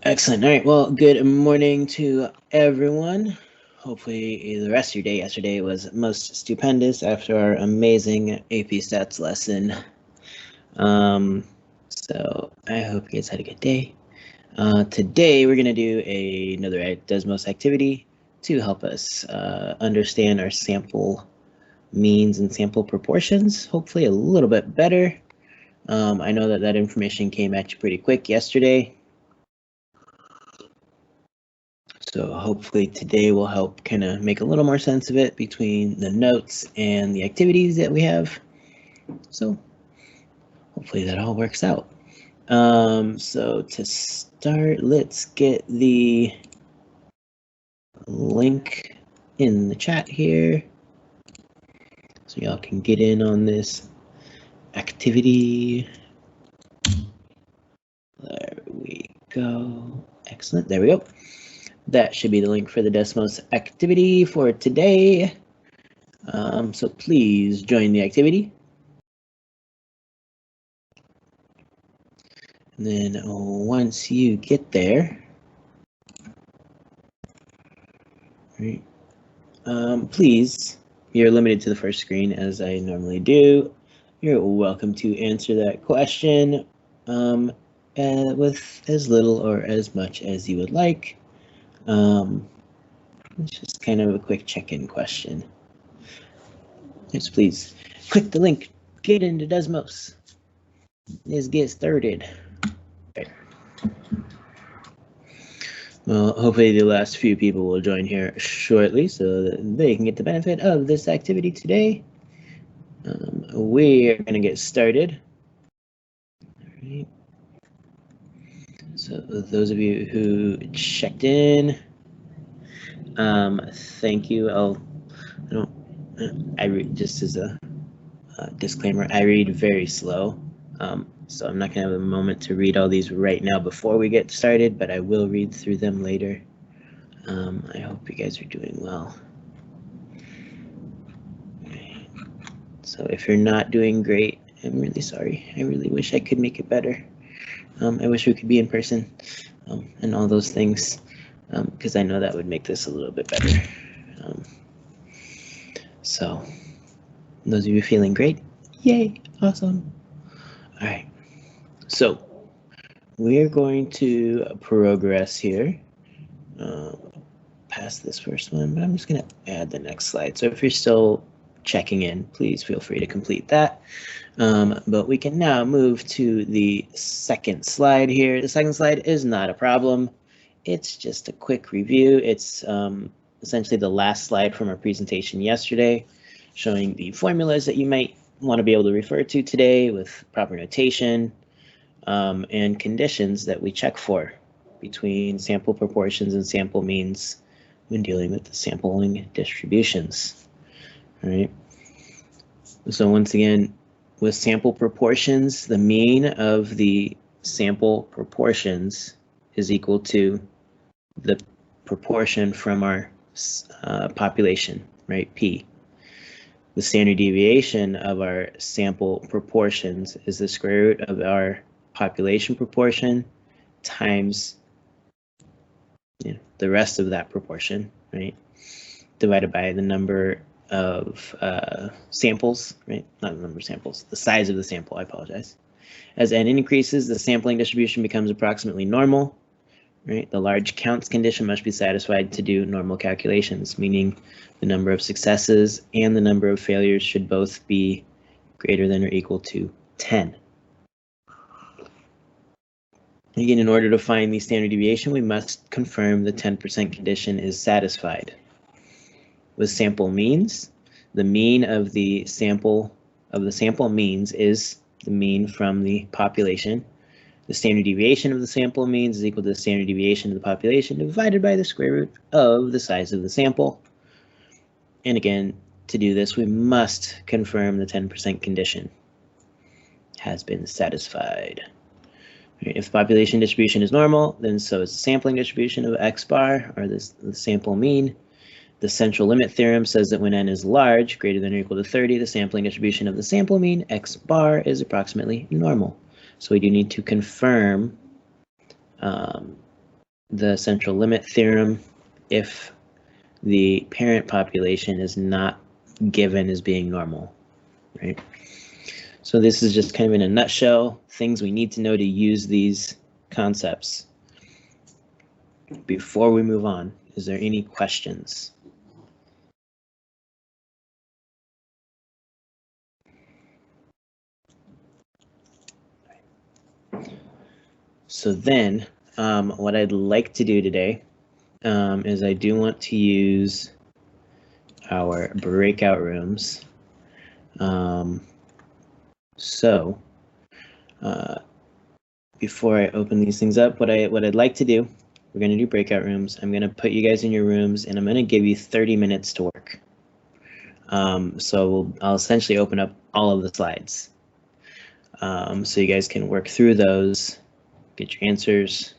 Excellent. All right. Well, good morning to everyone. Hopefully the rest of your day yesterday was most stupendous after our amazing AP Stats lesson. So I hope you guys had a good day. Today we're going to do another Desmos activity to help us understand our sample means and sample proportions, hopefully a little bit better. I know that information came at you pretty quick yesterday. So hopefully today will help kind of make a little more sense of it between the notes and the activities that we have. So hopefully that all works out. So to start, let's get the link in the chat here so y'all can get in on this activity. There we go. Excellent. There we go. That should be the link for the Desmos activity for today. So please join the activity. And then once you get there, right, please, you're limited to the first screen as I normally do. You're welcome to answer that question with as little or as much as you would like. It's just kind of a quick check-in question. Yes, please click the link, get into Desmos. Let's get started. Okay. Well, hopefully the last few people will join here shortly so that they can get the benefit of this activity today. We're going to get started. All right. So those of you who checked in, thank you. I read, just as a disclaimer, I read very slow. So I'm not going to have a moment to read all these right now before we get started, but I will read through them later. I hope you guys are doing well. Okay. So if you're not doing great, I'm really sorry. I really wish I could make it better. I wish we could be in person and all those things, because I know that would make this a little bit better. So those of you feeling great, yay, awesome. All right, so we're going to progress here past this first one, but I'm just going to add the next slide. So if you're still checking in, please feel free to complete that. But we can now move to the second slide here. The second slide is not a problem. It's just a quick review. It's essentially the last slide from our presentation yesterday, showing the formulas that you might want to be able to refer to today with proper notation and conditions that we check for between sample proportions and sample means when dealing with the sampling distributions. All right. So once again, with sample proportions, the mean of the sample proportions is equal to the proportion from our population, right, P. The standard deviation of our sample proportions is the square root of our population proportion times the rest of that proportion, right, divided by the number of samples, right, not the number of samples, the size of the sample, I apologize. As n increases, the sampling distribution becomes approximately normal, right? The large counts condition must be satisfied to do normal calculations, meaning the number of successes and the number of failures should both be greater than or equal to 10. Again, in order to find the standard deviation, we must confirm the 10% condition is satisfied. With sample means, the mean of the sample means is the mean from the population. The standard deviation of the sample means is equal to the standard deviation of the population divided by the square root of the size of the sample. And again, to do this, we must confirm the 10% condition has been satisfied. If the population distribution is normal, then so is the sampling distribution of X bar, or the sample mean. The central limit theorem says that when n is large, greater than or equal to 30, the sampling distribution of the sample mean, X bar, is approximately normal. So we do need to confirm the central limit theorem if the parent population is not given as being normal, right? So this is just kind of in a nutshell, things we need to know to use these concepts. Before we move on, is there any questions? So then, what I'd like to do today is I do want to use our breakout rooms. Before I open these things up, what I'd like to do, we're going to do breakout rooms. I'm going to put you guys in your rooms, and I'm going to give you 30 minutes to work. So I'll essentially open up all of the slides. So you guys can work through those, get your answers,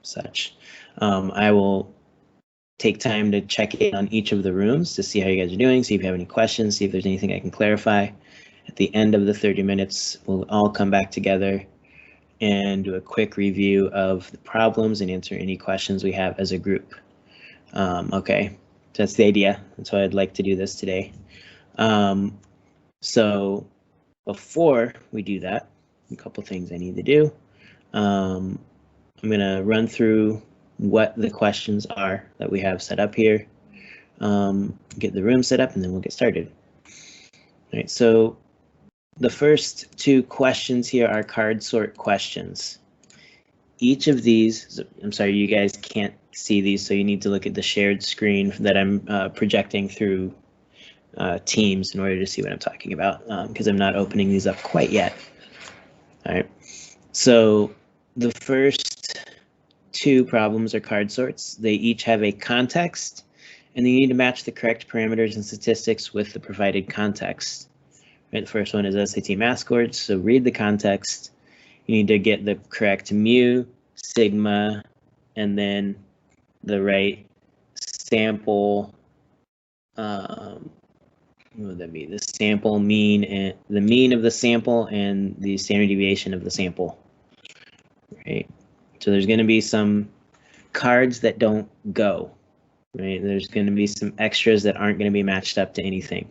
such. I will take time to check in on each of the rooms to see how you guys are doing, see if you have any questions, see if there's anything I can clarify. At the end of the 30 minutes, we'll all come back together and do a quick review of the problems and answer any questions we have as a group. Okay, so that's the idea. That's why I'd like to do this today. So before we do that, a couple things I need to do. I'm going to run through what the questions are that we have set up here, get the room set up, and then we'll get started. All right, so the first two questions here are card sort questions. Each of these, I'm sorry, you guys can't see these, so you need to look at the shared screen that I'm projecting through Teams in order to see what I'm talking about, because I'm not opening these up quite yet. All right, so the first two problems are card sorts. They each have a context, and you need to match the correct parameters and statistics with the provided context. Right, the first one is SAT math scores, so read the context. You need to get the correct mu, sigma, and then the right sample. What would that be? The sample mean and the mean of the sample and the standard deviation of the sample. Right. So there's going to be some cards that don't go. Right. There's going to be some extras that aren't going to be matched up to anything.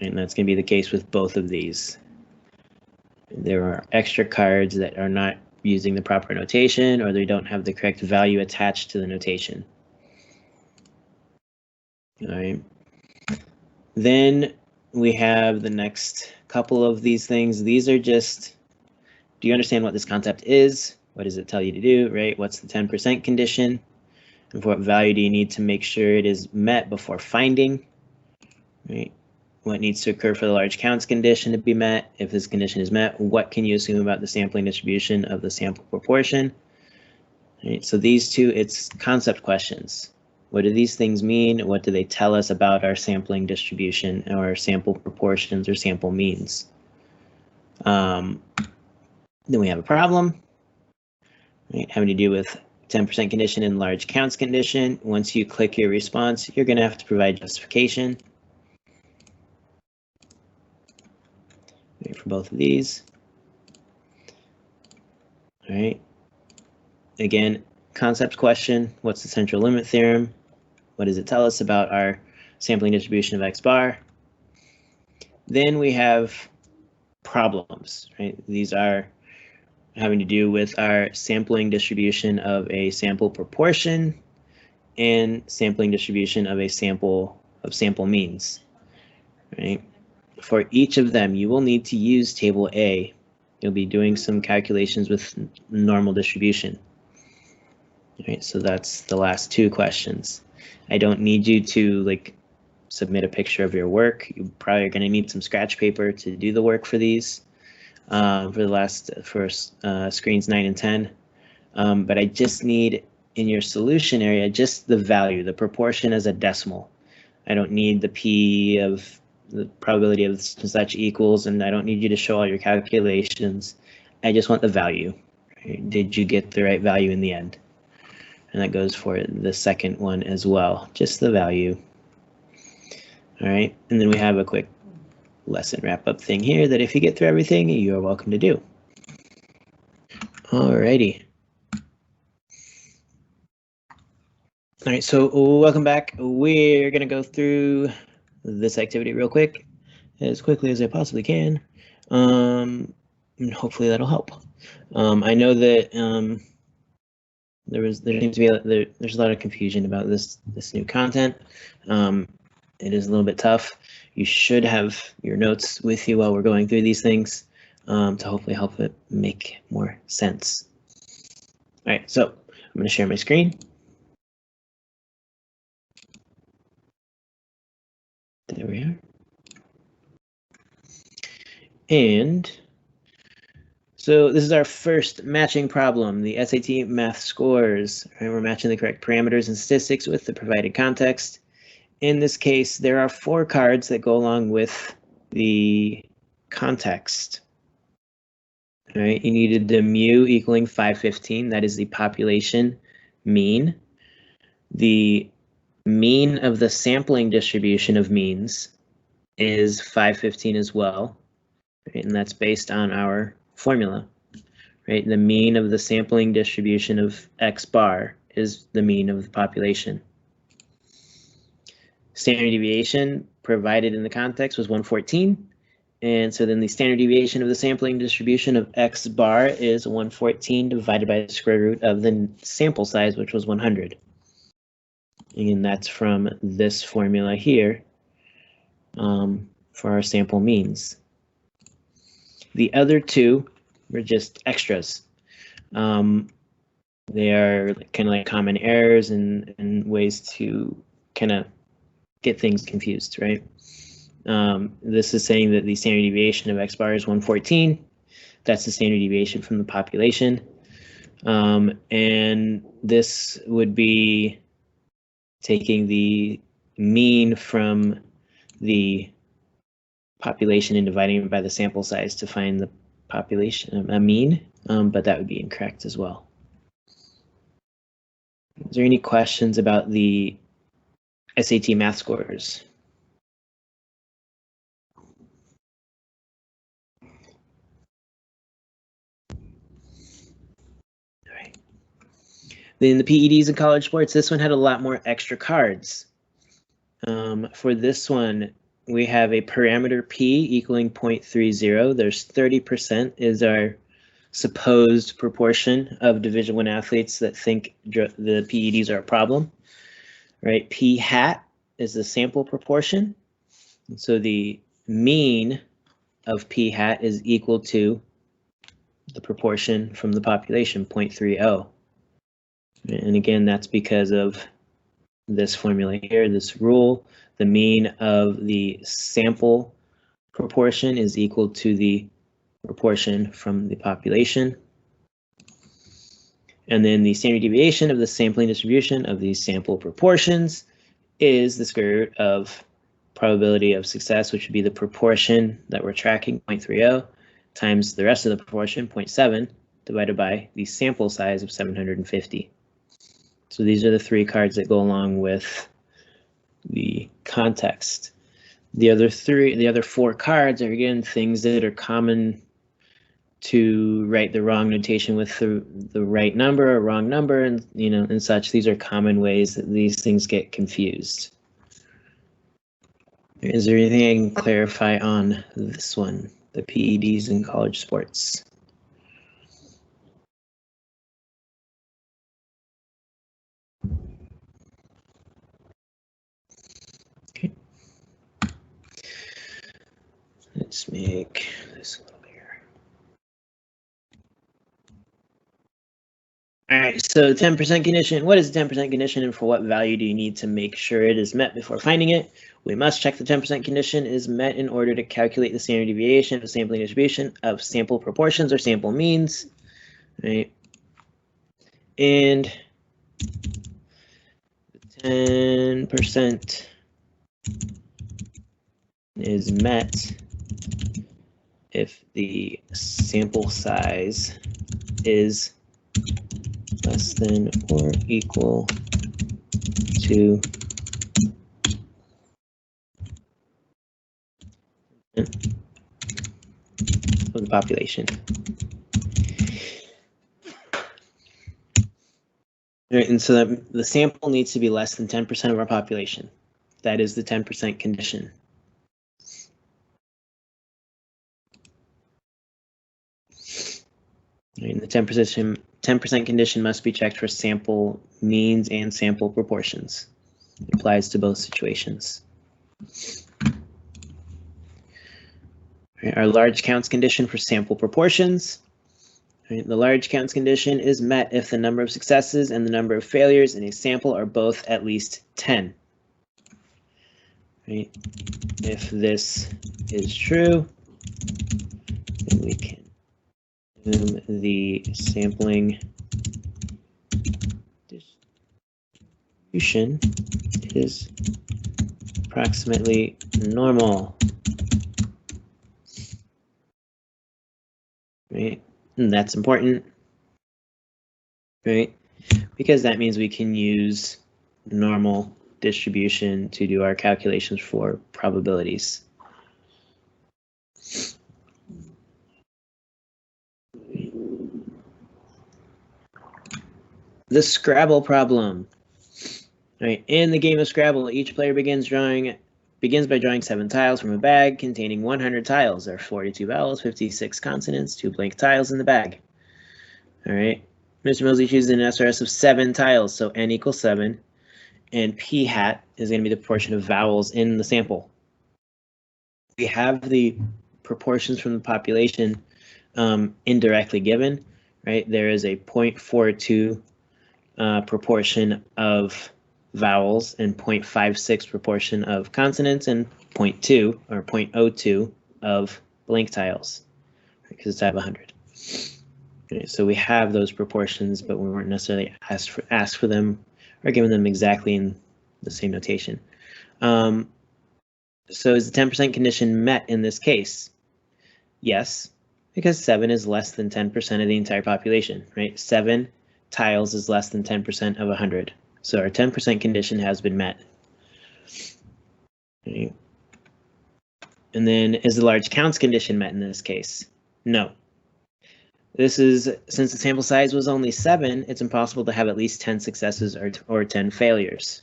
And that's going to be the case with both of these. There are extra cards that are not using the proper notation, or they don't have the correct value attached to the notation. All right. Then we have the next couple of these things. These are just, do you understand what this concept is? What does it tell you to do, right? What's the 10% condition? And for what value do you need to make sure it is met before finding, right? What needs to occur for the large counts condition to be met? If this condition is met, what can you assume about the sampling distribution of the sample proportion? Right, so these two, it's concept questions. What do these things mean? What do they tell us about our sampling distribution or sample proportions or sample means? Then we have a problem, right, having to do with 10% condition and large counts condition. Once you click your response, you're going to have to provide justification. For both of these. All right. Again, concept question, what's the central limit theorem? What does it tell us about our sampling distribution of X bar? Then we have problems, right? These are having to do with our sampling distribution of a sample proportion and sampling distribution of a sample means, right? For each of them, you will need to use table A. You'll be doing some calculations with normal distribution. All right, so that's the last two questions. I don't need you to submit a picture of your work. You probably are going to need some scratch paper to do the work for these, for screens 9 and 10. But I just need in your solution area just the value, the proportion as a decimal. I don't need the P of the probability of such equals, and I don't need you to show all your calculations. I just want the value. Right? Did you get the right value in the end? And that goes for the second one as well, just the value. All right, and then we have a quick lesson wrap-up thing here that if you get through everything, you're welcome to do. All righty. All right, so welcome back. We're going to go through this activity real quick, as quickly as I possibly can. And hopefully that'll help. I know that there seems to be there's a lot of confusion about this new content. It is a little bit tough. You should have your notes with you while we're going through these things to hopefully help it make more sense. All right, so I'm going to share my screen. There we are. And so this is our first matching problem, the SAT math scores. Right, we're matching the correct parameters and statistics with the provided context. In this case, there are 4 cards that go along with the context. All right, you needed the mu equaling 515. That is the population mean. The mean of the sampling distribution of means is 515 as well, right? And that's based on our formula, right? The mean of the sampling distribution of X bar is the mean of the population. Standard deviation provided in the context was 114. And so then the standard deviation of the sampling distribution of X bar is 114 divided by the square root of the sample size, which was 100. And that's from this formula here for our sample means. The other 2 were just extras. They are kind of like common errors and ways to kind of get things confused, right? This is saying that the standard deviation of X bar is 114. That's the standard deviation from the population. And this would be taking the mean from the population and dividing it by the sample size to find the population, a mean, but that would be incorrect as well. Is there any questions about the SAT math scores? All right. Then the PEDs in college sports, this one had a lot more extra cards. For this one, we have a parameter P equaling 0.30. There's 30% is our supposed proportion of Division I athletes that think the PEDs are a problem, right? P hat is the sample proportion. And so the mean of P hat is equal to the proportion from the population, 0.30. And again, that's because of this formula here, this rule. The mean of the sample proportion is equal to the proportion from the population. And then the standard deviation of the sampling distribution of these sample proportions is the square root of probability of success, which would be the proportion that we're tracking, 0.30, times the rest of the proportion, 0.7, divided by the sample size of 750. So these are the 3 cards that go along with the context. The other 4 cards are again things that are common to write the wrong notation with the right number or wrong number, and and such. These are common ways that these things get confused. Is there anything I can clarify on this one, the PEDs in college sports? Okay. Let's make this a little bigger. All right, so 10% condition. What is the 10% condition, and for what value do you need to make sure it is met before finding it? We must check the 10% condition is met in order to calculate the standard deviation of sampling distribution of sample proportions or sample means, right? And 10% is met if the sample size is less than or equal to of the population. Right, and so the sample needs to be less than 10% of our population. That is the 10% condition. Right, and the 10% condition must be checked for sample means and sample proportions. It applies to both situations. Right, our large counts condition for sample proportions. Right, the large counts condition is met if the number of successes and the number of failures in a sample are both at least 10. Right? If this is true, then we can assume the sampling distribution is approximately normal. Right? And that's important, right? Because that means we can use normal distribution to do our calculations for probabilities. The Scrabble problem. Right, in the game of Scrabble, each player begins by drawing 7 tiles from a bag containing 100 tiles. There are 42 vowels, 56 consonants, 2 blank tiles in the bag. All right, Mr. Mosley chooses an SRS of 7 tiles, so n equals 7, and p hat is going to be the proportion of vowels in the sample. We have the proportions from the population indirectly given, right? There is a 0.42 proportion of vowels and 0.56 proportion of consonants and 0.2 or 0.02 of blank tiles because it's out of 100. Okay, so we have those proportions, but we weren't necessarily asked for them or given them exactly in the same notation. So is the 10% condition met in this case? Yes, because 7 is less than 10% of the entire population, right? 7 tiles is less than 10% of 100. So our 10% condition has been met. Okay. And then is the large counts condition met in this case? No. This is, since the sample size was only 7, it's impossible to have at least 10 successes or 10 failures.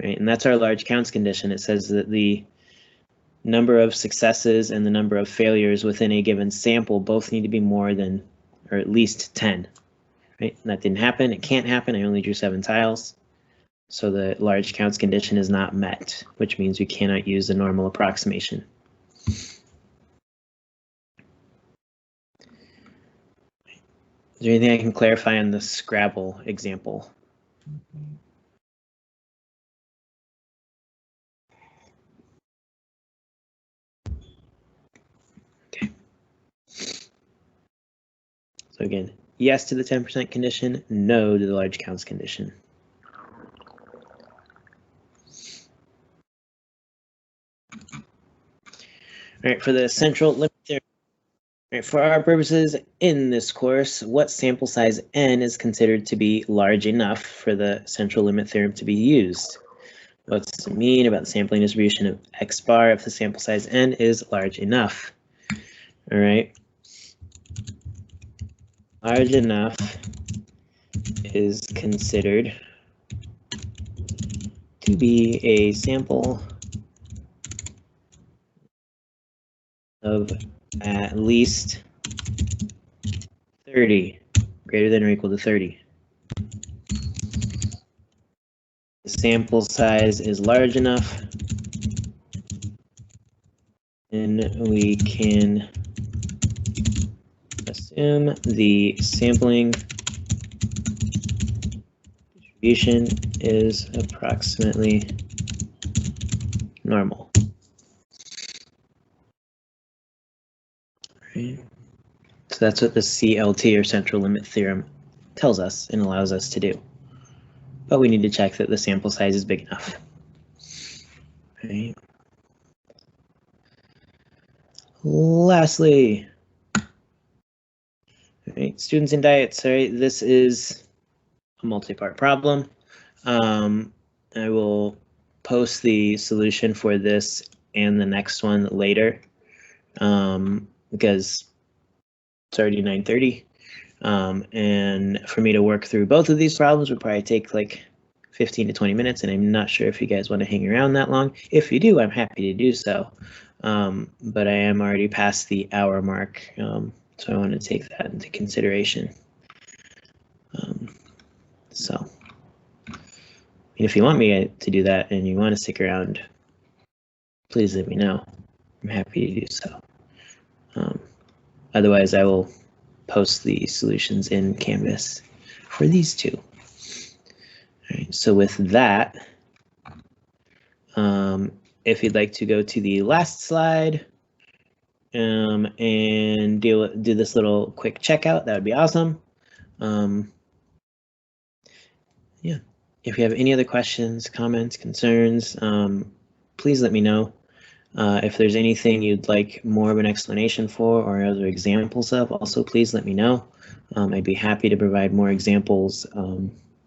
Right? And that's our large counts condition. It says that the number of successes and the number of failures within a given sample both need to be more than, or at least 10. Right? And that didn't happen. It can't happen. I only drew 7 tiles. So the large counts condition is not met, which means we cannot use the normal approximation. Is there anything I can clarify on the Scrabble example? Okay. So again, yes to the 10% condition, no to the large counts condition. All right, for the central limit theorem. All right, for our purposes in this course, what sample size n is considered to be large enough for the central limit theorem to be used? What does it mean about the sampling distribution of x bar if the sample size n is large enough? All right. Large enough is considered to be a sample of at least 30, greater than or equal to 30. The sample size is large enough, and we can assume the sampling distribution is approximately normal. Right. So that's what the CLT or central limit theorem tells us and allows us to do. But we need to check that the sample size is big enough. Right. Lastly, right, students and diets. Right, this is a multi-part problem. I will post the solution for this and the next one later because it's already 9:30. And for me to work through both of these problems would probably take like 15 to 20 minutes, and I'm not sure if you guys want to hang around that long. If you do, I'm happy to do so. But I am already past the hour mark, so I want to take that into consideration. So if you want me to do that and you want to stick around, please let me know. I'm happy to do so. Otherwise, I will post the solutions in Canvas for these two. All right, so with that, if you'd like to go to the last slide and do this little quick checkout, that would be awesome. Yeah, if you have any other questions, comments, concerns, please let me know. If there's anything you'd like more of an explanation for or other examples of, also please let me know. I'd be happy to provide more examples,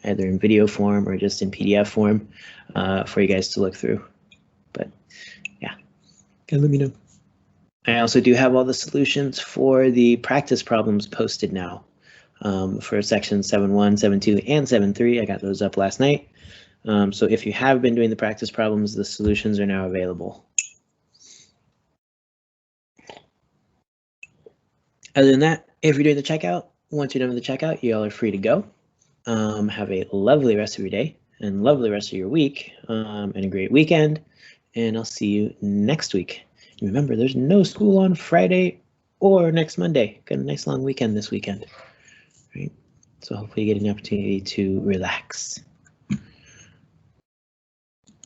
either in video form or just in PDF form for you guys to look through. But yeah, let me know. I also do have all the solutions for the practice problems posted now. For section 7.1, 7.2, and 7.3, I got those up last night. So if you have been doing the practice problems, the solutions are now available. Other than that, if you're doing the checkout, once you're done with the checkout, you all are free to go. Have a lovely rest of your day and lovely rest of your week and a great weekend. And I'll see you next week. And remember, there's no school on Friday or next Monday. Got a nice long weekend this weekend. Right? So hopefully you get an opportunity to relax.